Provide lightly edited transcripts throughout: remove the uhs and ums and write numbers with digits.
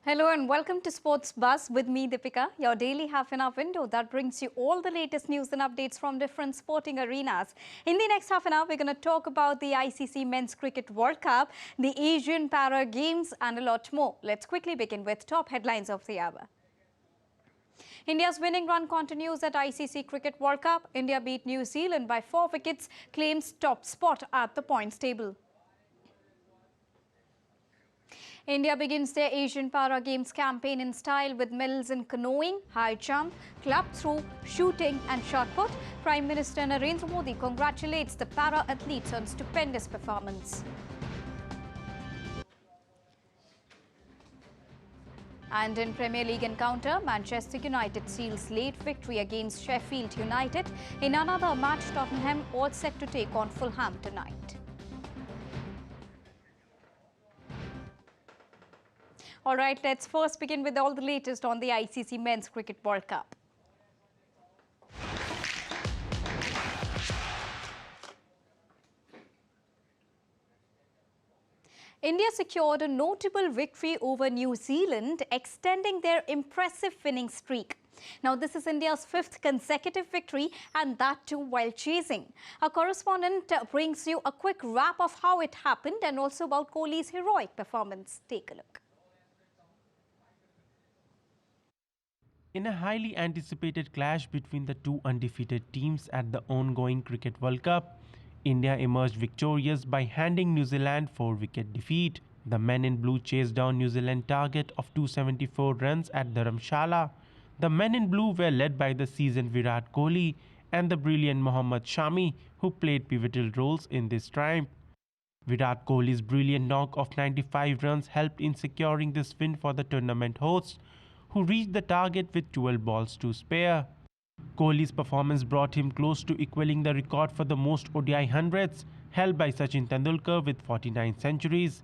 Hello and welcome to Sports Buzz with me, Deepika, your daily half-an-hour window that brings you all the latest news and updates from different sporting arenas. In the next half an hour, we're going to talk about the ICC Men's Cricket World Cup, the Asian Para Games and a lot more. Let's quickly begin with top headlines of the hour. India's winning run continues at ICC Cricket World Cup. India beat New Zealand by 4 wickets, claims top spot at the points table. India begins their Asian Para Games campaign in style with medals in canoeing, high jump, club throw, shooting and shot put. Prime Minister Narendra Modi congratulates the para athletes on stupendous performance. And in Premier League encounter, Manchester United seals late victory against Sheffield United. In another match, Tottenham all set to take on Fulham tonight. All right, let's first begin with all the latest on the ICC Men's Cricket World Cup. India secured a notable victory over New Zealand, extending their impressive winning streak. Now, this is India's 5th consecutive victory, and that too while chasing. Our correspondent brings you a quick wrap of how it happened and also about Kohli's heroic performance. Take a look. In a highly anticipated clash between the two undefeated teams at the ongoing Cricket World Cup, India emerged victorious by handing New Zealand 4-wicket defeat. The men in blue chased down New Zealand target of 274 runs at Dharamshala. The men in blue were led by the seasoned Virat Kohli and the brilliant Mohammad Shami, who played pivotal roles in this triumph. Virat Kohli's brilliant knock of 95 runs helped in securing this win for the tournament hosts, who reached the target with 12 balls to spare. Kohli's performance brought him close to equaling the record for the most ODI hundreds, held by Sachin Tendulkar with 49 centuries.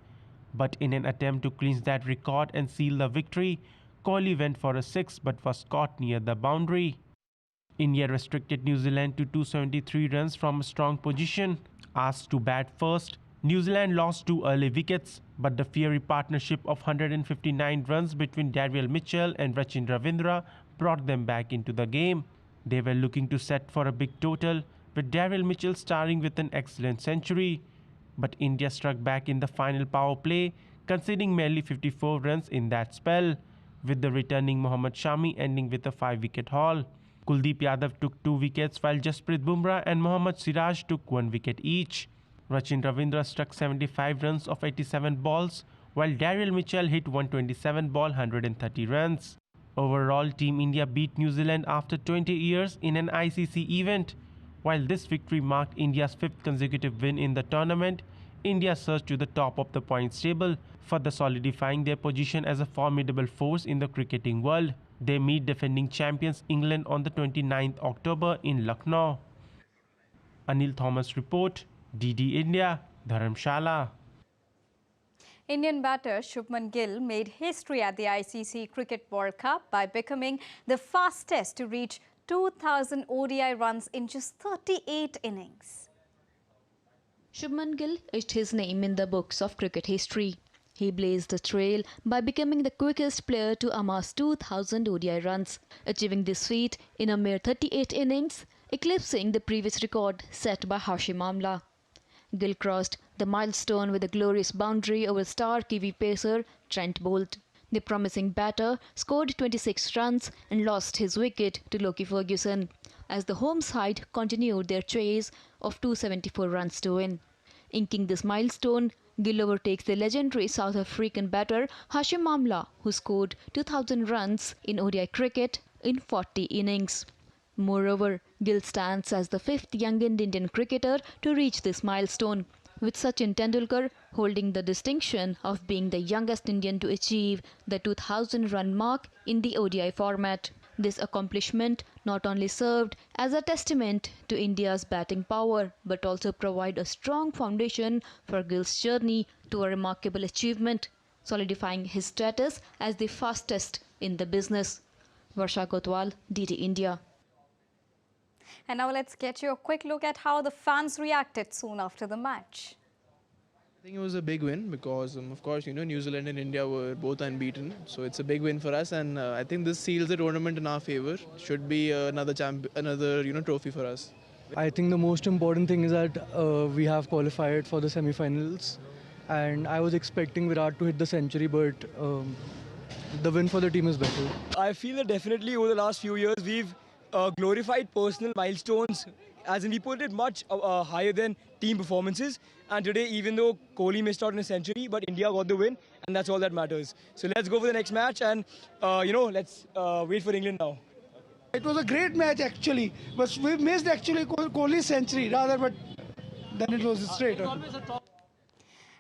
But in an attempt to clinch that record and seal the victory, Kohli went for a 6 but was caught near the boundary. India restricted New Zealand to 273 runs from a strong position. Asked to bat first, New Zealand lost 2 early wickets, but the fiery partnership of 159 runs between Daryl Mitchell and Rachin Ravindra brought them back into the game. They were looking to set for a big total, with Daryl Mitchell starring with an excellent century. But India struck back in the final power play, conceding merely 54 runs in that spell, with the returning Mohammad Shami ending with a 5-wicket haul. Kuldeep Yadav took 2 wickets while Jasprit Bumrah and Mohammad Siraj took 1 wicket each. Rachin Ravindra struck 75 runs of 87 balls, while Daryl Mitchell hit 127 ball 130 runs. Overall, Team India beat New Zealand after 20 years in an ICC event. While this victory marked India's 5th consecutive win in the tournament, India surged to the top of the points table, further solidifying their position as a formidable force in the cricketing world. They meet defending champions England on the 29th October in Lucknow. Anil Thomas report. DD India, Dharamshala. Indian batter Shubman Gill made history at the ICC Cricket World Cup by becoming the fastest to reach 2,000 ODI runs in just 38 innings. Shubman Gill etched his name in the books of cricket history. He blazed the trail by becoming the quickest player to amass 2,000 ODI runs, achieving this feat in a mere 38 innings, eclipsing the previous record set by Hashim Amla. Gill crossed the milestone with a glorious boundary over star Kiwi pacer Trent Boult. The promising batter scored 26 runs and lost his wicket to Lockie Ferguson, as the home side continued their chase of 274 runs to win. Inking this milestone, Gill overtakes the legendary South African batter Hashim Amla, who scored 2,000 runs in ODI cricket in 40 innings. Moreover, Gill stands as the 5th youngest Indian cricketer to reach this milestone, with Sachin Tendulkar holding the distinction of being the youngest Indian to achieve the 2,000-run mark in the ODI format. This accomplishment not only served as a testament to India's batting power, but also provided a strong foundation for Gill's journey to a remarkable achievement, solidifying his status as the fastest in the business. Varsha Kotwal, DD India. And now let's get you a quick look at how the fans reacted soon after the match. I think it was a big win because, of course, New Zealand and India were both unbeaten. So it's a big win for us, and I think this seals the tournament in our favor. Should be another trophy for us. I think the most important thing is that we have qualified for the semi-finals, and I was expecting Virat to hit the century, but the win for the team is better. I feel that definitely over the last few years we've glorified personal milestones, as in we put it much higher than team performances. And today, even though Kohli missed out on a century, but India got the win, and that's all that matters. So let's go for the next match, and let's wait for England now. It was a great match actually, but we missed actually Kohli's century rather, but then it was straight.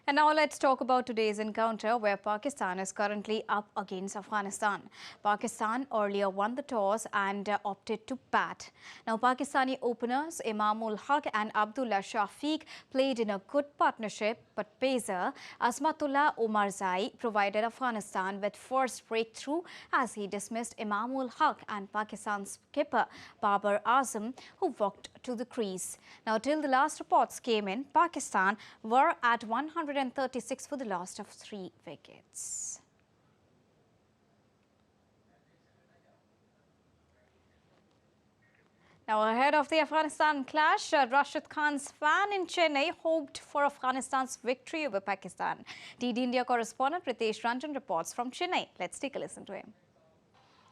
And now let's talk about today's encounter where Pakistan is currently up against Afghanistan. Pakistan earlier won the toss and opted to bat. Now Pakistani openers Imamul Haq and Abdullah Shafiq played in a good partnership, but pacer Asmatullah Omarzai provided Afghanistan with first breakthrough as he dismissed Imamul Haq and Pakistan's skipper Babar Azam, who walked to the crease. Now till the last reports came in, Pakistan were at 136 for the loss of 3 wickets. Now, ahead of the Afghanistan clash, Rashid Khan's fan in Chennai hoped for Afghanistan's victory over Pakistan. DD India correspondent Ritesh Ranjan reports from Chennai. Let's take a listen to him.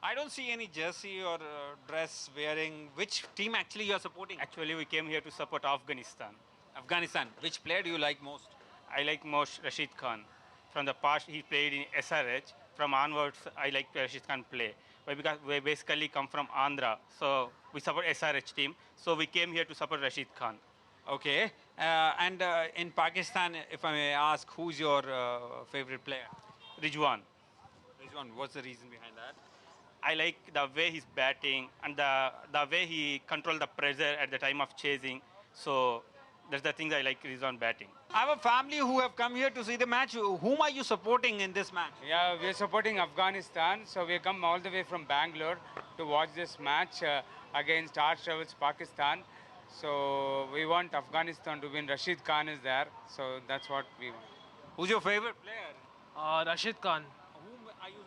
I don't see any jersey or dress wearing. Which team actually you are supporting? Actually, we came here to support Afghanistan. Afghanistan. Which player do you like most? I like most Rashid Khan. From the past, he played in SRH. From onwards, I like Rashid Khan play. But because we basically come from Andhra, so we support SRH team. So we came here to support Rashid Khan. Okay. And in Pakistan, if I may ask, who's your favorite player? Rijwan. Rizwan, what's the reason behind that? I like the way he's batting and the way he controls the pressure at the time of chasing. So that's the thing I like Rizwan batting. I have a family who have come here to see the match. Whom are you supporting in this match? Yeah, we are supporting Afghanistan. So we come all the way from Bangalore to watch this match against Arch Rivals Pakistan. So we want Afghanistan to win. Rashid Khan is there. So that's what we want. Who's your favorite player? Rashid Khan. Whom are you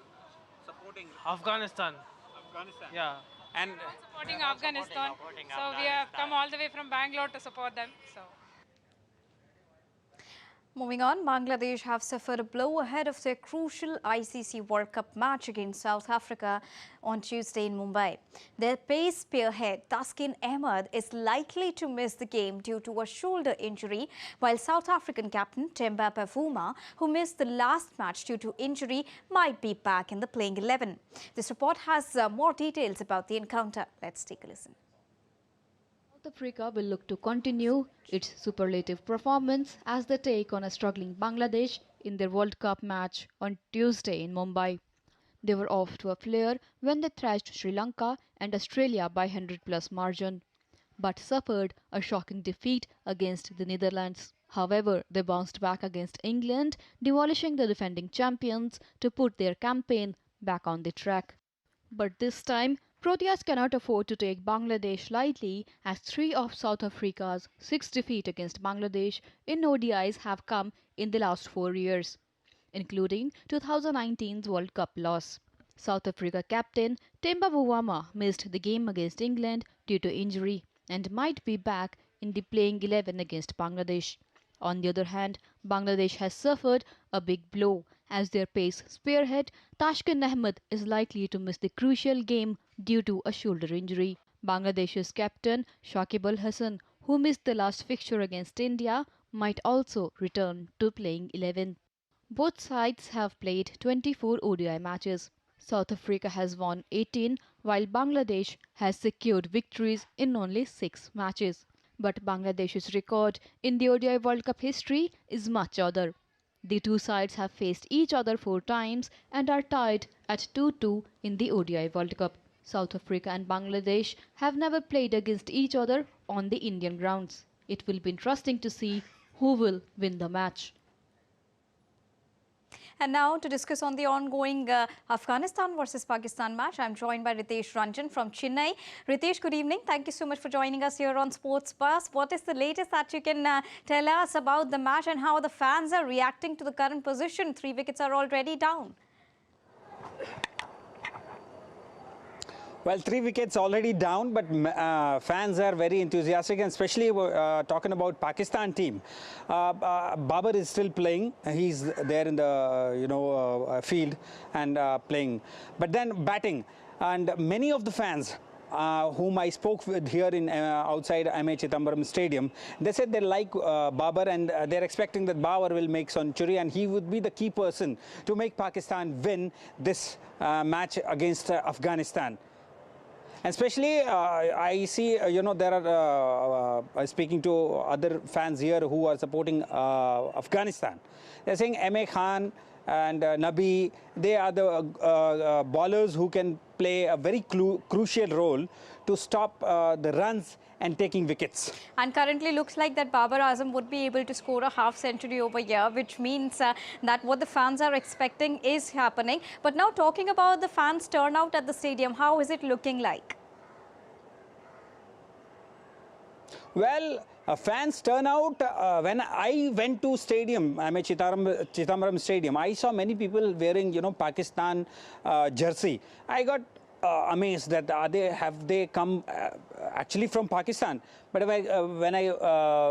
supporting? Afghanistan. Afghanistan. Yeah. And supporting Afghanistan. So we have come all the way from Bangalore to support them. So. Moving on, Bangladesh have suffered a blow ahead of their crucial ICC World Cup match against South Africa on Tuesday in Mumbai. Their pace spearhead, Taskin Ahmed, is likely to miss the game due to a shoulder injury, while South African captain Temba Bavuma, who missed the last match due to injury, might be back in the playing 11. This report has more details about the encounter. Let's take a listen. South Africa will look to continue its superlative performance as they take on a struggling Bangladesh in their World Cup match on Tuesday in Mumbai. They were off to a flare when they thrashed Sri Lanka and Australia by 100-plus margin, but suffered a shocking defeat against the Netherlands. However, they bounced back against England, demolishing the defending champions to put their campaign back on the track. But this time, Proteas cannot afford to take Bangladesh lightly, as 3 of South Africa's 6 defeats against Bangladesh in ODIs have come in the last 4 years, including 2019's World Cup loss. South Africa captain Temba Bavuma missed the game against England due to injury and might be back in the playing 11 against Bangladesh. On the other hand, Bangladesh has suffered a big blow as their pace spearhead Taskin Ahmed is likely to miss the crucial game due to a shoulder injury. Bangladesh's captain Shakib Al Hasan, who missed the last fixture against India, might also return to playing 11. Both sides have played 24 ODI matches. South Africa has won 18, while Bangladesh has secured victories in only 6 matches. But Bangladesh's record in the ODI World Cup history is much other. The two sides have faced each other 4 times and are tied at 2-2 in the ODI World Cup. South Africa and Bangladesh have never played against each other on the Indian grounds. It will be interesting to see who will win the match. And now to discuss on the ongoing Afghanistan versus Pakistan match, I'm joined by Ritesh Ranjan from Chennai. Ritesh, good evening. Thank you so much for joining us here on Sports Bus. What is the latest that you can tell us about the match and how the fans are reacting to the current position? 3 wickets are already down. Well, 3 wickets already down, but fans are very enthusiastic, and especially talking about Pakistan team. Babar is still playing. He's there in the field and playing, but then batting. And many of the fans whom I spoke with here in outside MA Chidambaram Stadium, they said they like Babar, and they're expecting that Babar will make century, and he would be the key person to make Pakistan win this match against Afghanistan. Especially, I see, there are, speaking to other fans here who are supporting Afghanistan. They're saying M.A. Khan and Nabi, they are the bowlers who can play a very crucial role to stop the runs and taking wickets. And currently looks like that Babar Azam would be able to score a half century over here, which means that what the fans are expecting is happening. But now talking about the fans turnout at the stadium, how is it looking like? Well, fans turnout, when I went to stadium, I'm at Chidambaram Stadium, I saw many people wearing, Pakistan jersey. I got amazed that have they come actually from Pakistan. But when I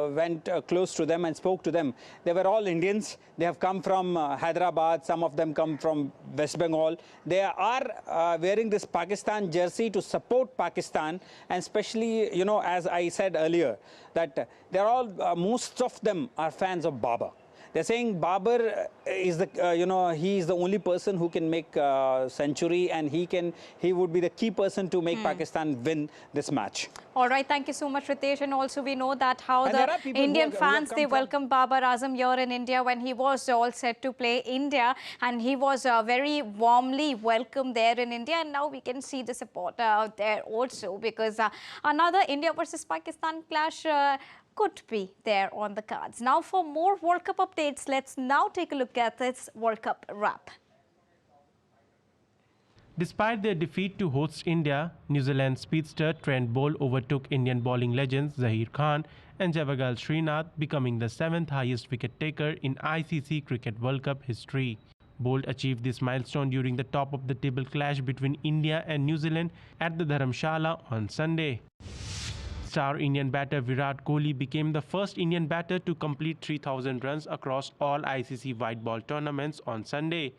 went close to them and spoke to them, they were all Indians. They have come from Hyderabad. Some of them come from West Bengal. They are wearing this Pakistan jersey to support Pakistan, and especially, as I said earlier, that they're all most of them are fans of Babar. They're saying Babar is the, he is the only person who can make century, and he would be the key person to make Pakistan win this match. All right, thank you so much, Ritesh. And also we know that how the Indian fans, they welcomed Babar Azam here in India when he was all set to play India, and he was very warmly welcomed there in India. And now we can see the support there also, because another India versus Pakistan clash could be there on the cards. Now for more World Cup updates, let's now take a look at this World Cup wrap. Despite their defeat to host India, New Zealand speedster Trent Boult overtook Indian bowling legends Zaheer Khan and Javagal Srinath, becoming the 7th highest wicket taker in ICC Cricket World Cup history. Boult achieved this milestone during the top of the table clash between India and New Zealand at the Dharamshala on Sunday. Star Indian batter Virat Kohli became the first Indian batter to complete 3,000 runs across all ICC white ball tournaments on Sunday,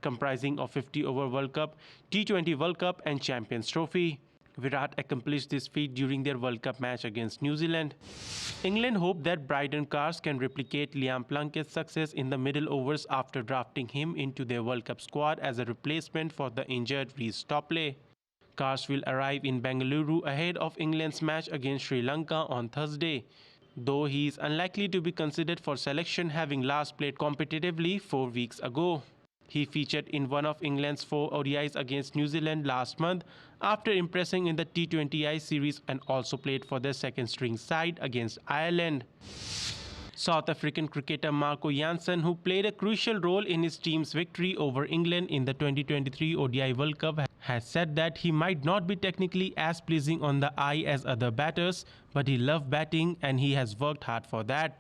comprising of 50-over World Cup, T20 World Cup and Champions Trophy. Virat accomplished this feat during their World Cup match against New Zealand. England hope that Bryden Carse can replicate Liam Plunkett's success in the middle overs after drafting him into their World Cup squad as a replacement for the injured Reece Topley. Carse will arrive in Bengaluru ahead of England's match against Sri Lanka on Thursday, though he is unlikely to be considered for selection, having last played competitively 4 weeks ago. He featured in one of England's 4 ODIs against New Zealand last month after impressing in the T20I series, and also played for their second-string side against Ireland. South African cricketer Marco Jansen, who played a crucial role in his team's victory over England in the 2023 ODI World Cup, has said that he might not be technically as pleasing on the eye as other batters, but he loved batting and he has worked hard for that.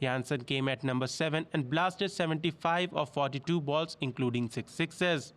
Jansen came at number 7 and blasted 75 of 42 balls, including 6 sixes.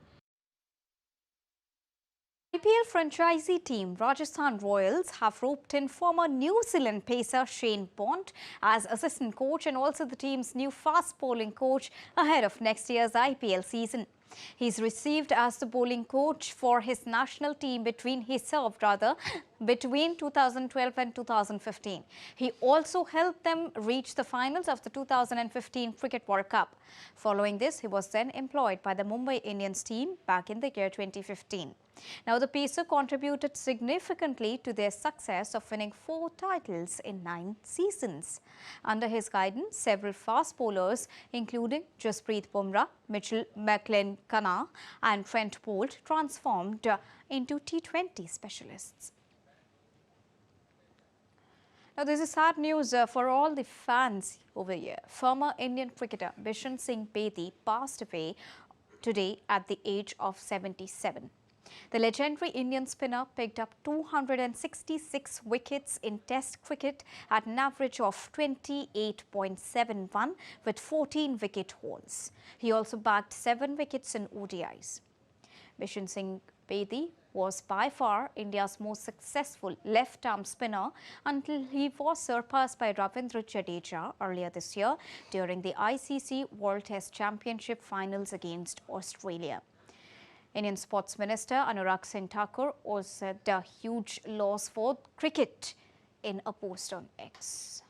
IPL franchisee team Rajasthan Royals have roped in former New Zealand pacer Shane Bond as assistant coach, and also the team's new fast bowling coach ahead of next year's IPL season. He's received as the bowling coach for his national team between 2012 and 2015. He also helped them reach the finals of the 2015 Cricket World Cup. Following this, he was then employed by the Mumbai Indians team back in the year 2015. Now, the pacer contributed significantly to their success of winning 4 titles in 9 seasons. Under his guidance, several fast bowlers, including Jasprit Bumrah, Mitchell McLean-Kana and Trent Boult, transformed into T20 specialists. Now, this is sad news for all the fans over here. Former Indian cricketer Bishan Singh Bedi passed away today at the age of 77. The legendary Indian spinner picked up 266 wickets in Test cricket at an average of 28.71 with 14 wicket hauls. He also bagged 7 wickets in ODIs. Bishan Singh Bedi was by far India's most successful left-arm spinner until he was surpassed by Ravindra Jadeja earlier this year during the ICC World Test Championship finals against Australia. Indian Sports Minister Anurag Singh Thakur also said a huge loss for cricket in a post on X.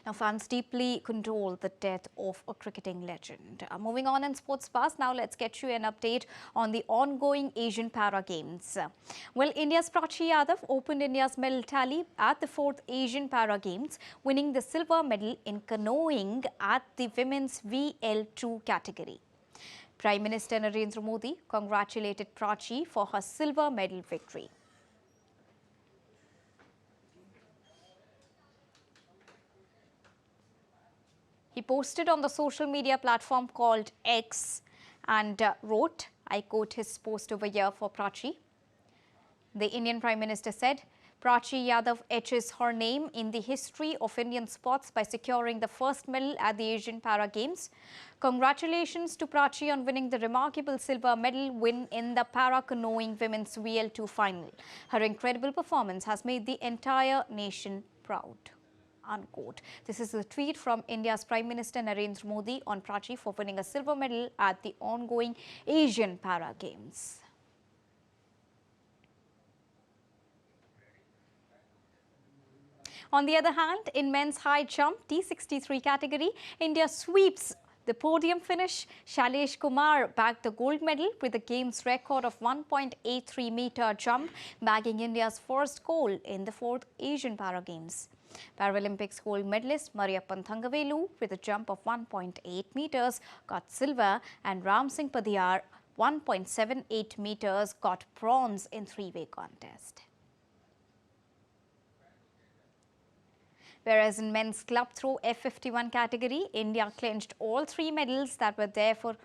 Now, fans deeply condole the death of a cricketing legend. Moving on in Sports Buzz, now let's get you an update on the ongoing Asian Para Games. Well, India's Prachi Yadav opened India's medal tally at the 4th Asian Para Games, winning the silver medal in canoeing at the women's VL2 category. Prime Minister Narendra Modi congratulated Prachi for her silver medal victory. He posted on the social media platform called X and wrote, I quote his post over here for Prachi. The Indian Prime Minister said, Prachi Yadav etches her name in the history of Indian sports by securing the first medal at the Asian Para Games. Congratulations to Prachi on winning the remarkable silver medal win in the para canoeing women's VL2 final. Her incredible performance has made the entire nation proud. Unquote. This is a tweet from India's Prime Minister Narendra Modi on Prachi for winning a silver medal at the ongoing Asian Para Games. On the other hand, in men's high jump T63 category, India sweeps the podium finish. Shailesh Kumar bagged the gold medal with a game's record of 1.83-meter jump, bagging India's first goal in the 4th Asian Para Games. Paralympics gold medalist Mariyappan Thangavelu with a jump of 1.8 meters got silver, and Ram Singh Padiyar 1.78 meters got bronze in three-way contest. Whereas in men's club throw F51 category, India clinched all 3 medals that were there for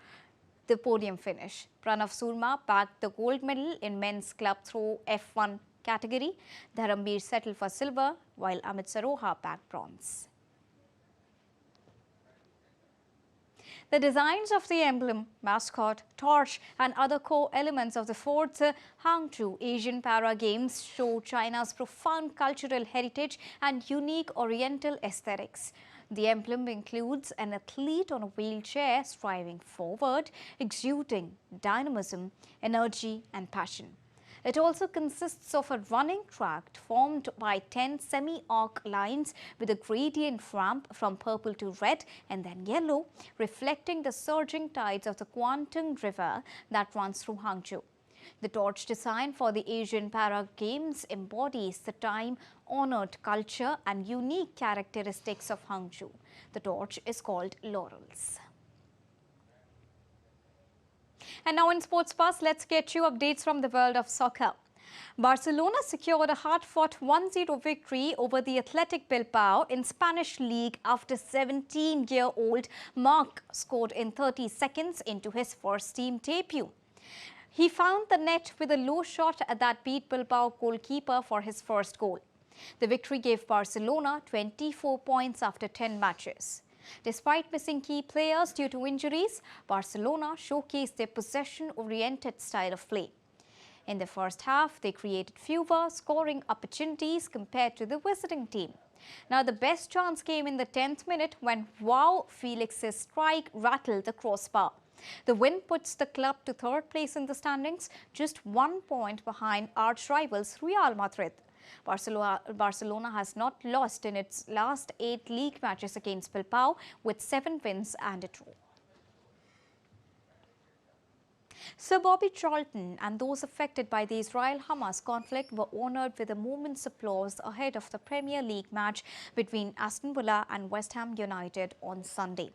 the podium finish. Pranav Surma bagged the gold medal in men's club throw F1 category. Dharamveer settled for silver, while Amit Saroha bagged bronze. The designs of the emblem, mascot, torch and other core elements of the 4th Hangzhou Asian Para Games show China's profound cultural heritage and unique oriental aesthetics. The emblem includes an athlete on a wheelchair striving forward, exuding dynamism, energy and passion. It also consists of a running track formed by 10 semi-arc lines with a gradient ramp from purple to red and then yellow, reflecting the surging tides of the Kwantung River that runs through Hangzhou. The torch design for the Asian Para Games embodies the time-honored culture and unique characteristics of Hangzhou. The torch is called Laurels. And now in Sports Buzz, let's get you updates from the world of soccer. Barcelona secured a hard-fought 1-0 victory over the Athletic Bilbao in Spanish League after 17-year-old Marc scored in 30 seconds into his first team debut. He found the net with a low shot that beat Bilbao goalkeeper for his first goal. The victory gave Barcelona 24 points after 10 matches. Despite missing key players due to injuries, Barcelona showcased their possession-oriented style of play. In the first half, they created fewer scoring opportunities compared to the visiting team. Now, the best chance came in the 10th minute when Joao Felix's strike rattled the crossbar. The win puts the club to 3rd place in the standings, just 1 point behind arch-rivals Real Madrid. Barcelona has not lost in its last 8 league matches against Bilbao, with 7 wins and a draw. Sir Bobby Charlton and those affected by the Israel-Hamas conflict were honoured with a moment's applause ahead of the Premier League match between Aston Villa and West Ham United on Sunday.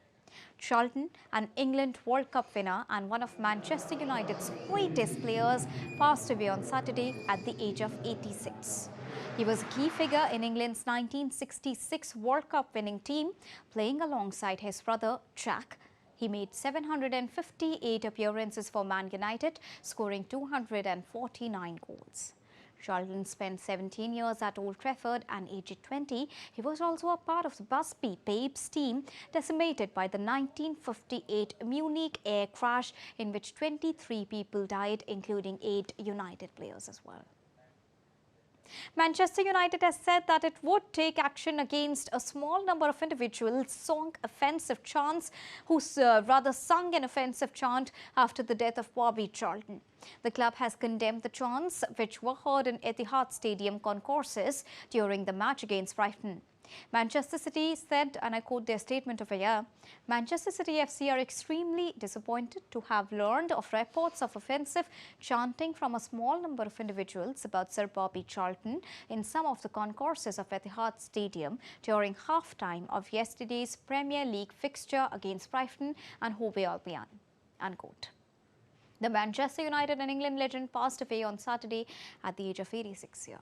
Charlton, an England World Cup winner and one of Manchester United's greatest players, passed away on Saturday at the age of 86. He was a key figure in England's 1966 World Cup winning team, playing alongside his brother Jack. He made 758 appearances for Man United, scoring 249 goals. Charlton spent 17 years at Old Trafford and aged 20, he was also a part of the Busby Babes team decimated by the 1958 Munich air crash in which 23 people died, including 8 United players as well. Manchester United has said that it would take action against a small number of individuals sung offensive chants who sung an offensive chant after the death of Bobby Charlton. The club has condemned the chants which were heard in Etihad Stadium concourses during the match against Brighton. Manchester City said, and I quote their statement over here, Manchester City FC are extremely disappointed to have learned of reports of offensive chanting from a small number of individuals about Sir Bobby Charlton in some of the concourses of Etihad Stadium during half-time of yesterday's Premier League fixture against Brighton and Hove Albion, unquote. The Manchester United and England legend passed away on Saturday at the age of 86 years.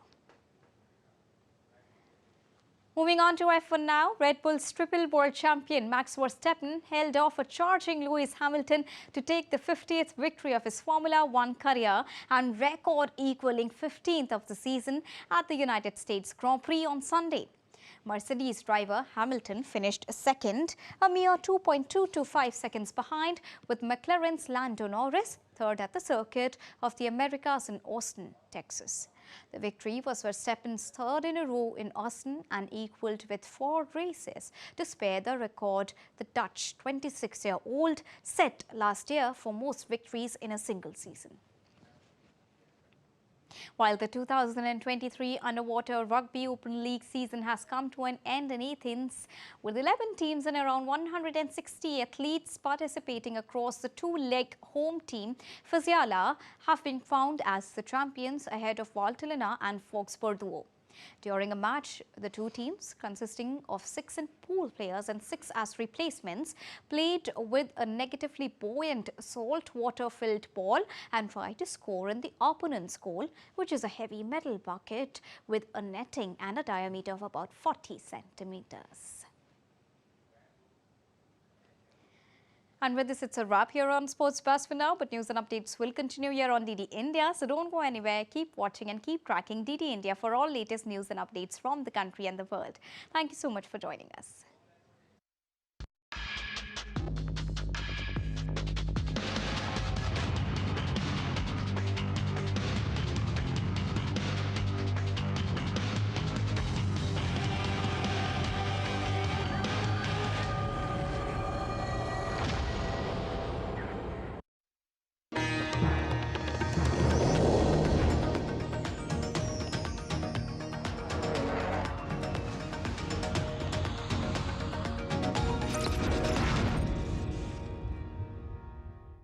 Moving on to F1 now, Red Bull's triple world champion Max Verstappen held off a charging Lewis Hamilton to take the 50th victory of his Formula One career and record equaling 15th of the season at the United States Grand Prix on Sunday. Mercedes driver Hamilton finished second, a mere 2.225 seconds behind, with McLaren's Lando Norris third at the Circuit of the Americas in Austin, Texas. The victory was Verstappen's third in a row in Austin and equaled with 4 races to spare the record the Dutch 26-year-old set last year for most victories in a single season. While the 2023 Underwater Rugby Open League season has come to an end in Athens, with 11 teams and around 160 athletes participating across the 2-leg home team, Fiziala have been found as the champions ahead of Valtellina and Foxborough. During a match, the two teams, consisting of 6 in-pool players and 6 as replacements, played with a negatively buoyant salt-water-filled ball and tried to score in the opponent's goal, which is a heavy metal bucket with a netting and a diameter of about 40 centimeters. And with this, it's a wrap here on Sports Buzz for now, but news and updates will continue here on DD India. So don't go anywhere. Keep watching and keep tracking DD India for all latest news and updates from the country and the world. Thank you so much for joining us.